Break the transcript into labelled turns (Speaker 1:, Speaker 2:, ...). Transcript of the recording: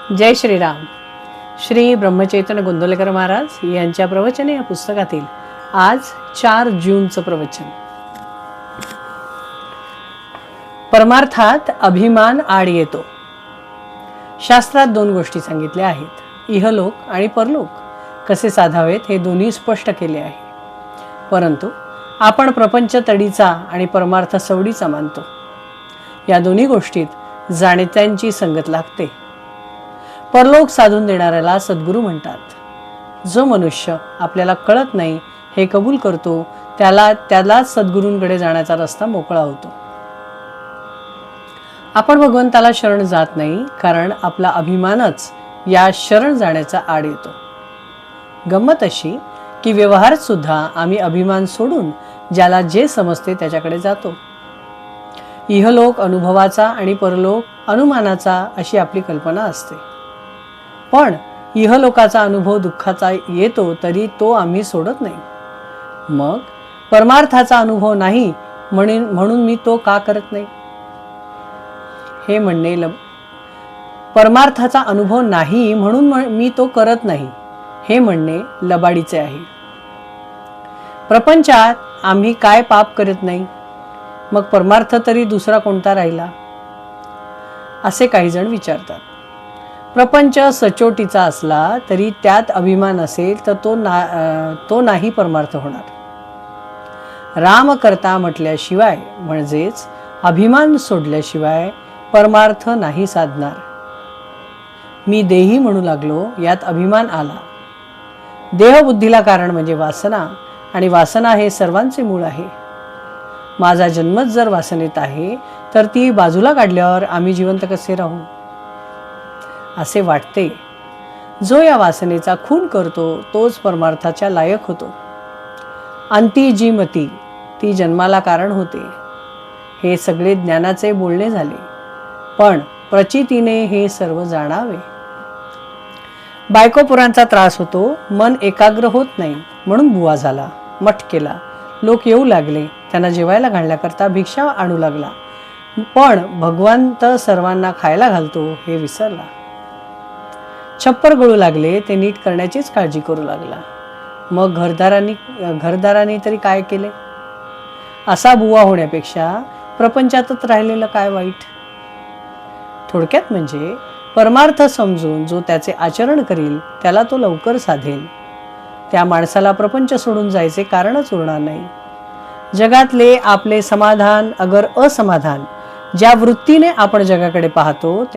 Speaker 1: जय श्रीराम. श्री ब्रह्मचैतन्य गोंदवलेकर महाराज यांच्या प्रवचने या पुस्तकातील आज 4 जूनचं प्रवचन. परमार्थात अभिमान आड येतो. शास्त्रात 2 गोष्टी सांगितल्या आहेत. इहलोक आणि परलोक कसे साधावेत हे दोन्ही स्पष्ट केले आहे. परंतु आपण प्रपंच तडीचा आणि परमार्थ सवडीचा मानतो. या दोन्ही गोष्टीत जाणत्यांची संगत लागते. परलोक साधून देणाऱ्याला सद्गुरू म्हणतात. जो मनुष्य आपल्याला कळत नाही हे कबूल करतो त्यालाच सद्गुरूंकडे जाण्याचा रस्ता मोकळा होतो. आपण भगवंताला शरण जात नाही कारण आपला अभिमानच या शरण जाण्याचा आड येतो. गंमत अशी की व्यवहारात सुद्धा आम्ही अभिमान सोडून ज्याला जे समजते त्याच्याकडे जातो. इहलोक अनुभवाचा आणि परलोक अनुमानाचा अशी आपली कल्पना असते. पण इहलोकाचा अनुभव दुःखाचा येतो तरी तो आम्ही सोडत नाही. मग परमार्थाचा अनुभव नाही म्हणून मी तो का करत नाही हे म्हणणे परमार्थाचा अनुभव नाही म्हणून मी तो करत नाही हे म्हणणे लबाडीचे आहे. प्रपंचात आम्ही काय पाप करत नाही मग परमार्थ तरी दुसरा कोणता राहिला असे काही जण विचारतात. प्रपंच सचोटीचा असला तरी त्यात अभिमान असेल तर तो नाही परमार्थ होणार. राम करता म्हटल्याशिवाय म्हणजेच अभिमान सोडल्याशिवाय परमार्थ नाही साधणार. मी देही म्हणू लागलो यात अभिमान आला. देहबुद्धीला कारण म्हणजे वासना आणि वासना हे सर्वांचे मूळ आहे. माझा जन्मच जर वासनेत आहे तर ती बाजूला काढल्यावर आम्ही जिवंत कसे राहू असे वाटते. जो या वासनेचा खून करतो तोच परमार्थाच्या लायक होतो. अंती जी मती ती जन्माला कारण होते. हे सगळे ज्ञानाचे बोलणे झाले. पण प्रचितीने हे सर्व जाणावे. बायकोपुरांचा त्रास होतो. मन एकाग्र होत नाही म्हणून बुवा झाला, मठ केला. लोक येऊ लागले. त्यांना जेवायला घालण्याकरता भिक्षा आणू लागला. पण भगवंत सर्वांना खायला घालतो हे विसरला. छप्पर गळू लागले ते नीट करण्याचीच काळजी करू लागला. मग घरदारांनी तरी काय केले. असा बुवा होण्यापेक्षा प्रपंचातच राहिलेलं काय वाईट. थोडक्यात म्हणजे परमार्थ समजून जो त्याचे आचरण करील त्याला तो लवकर साधेल. त्या माणसाला प्रपंच सोडून जायचे कारणच उरणार नाही. जगातले आपले समाधान अगर असमाधान ज्या वृत्तीने आपण जगाकडे पाहतो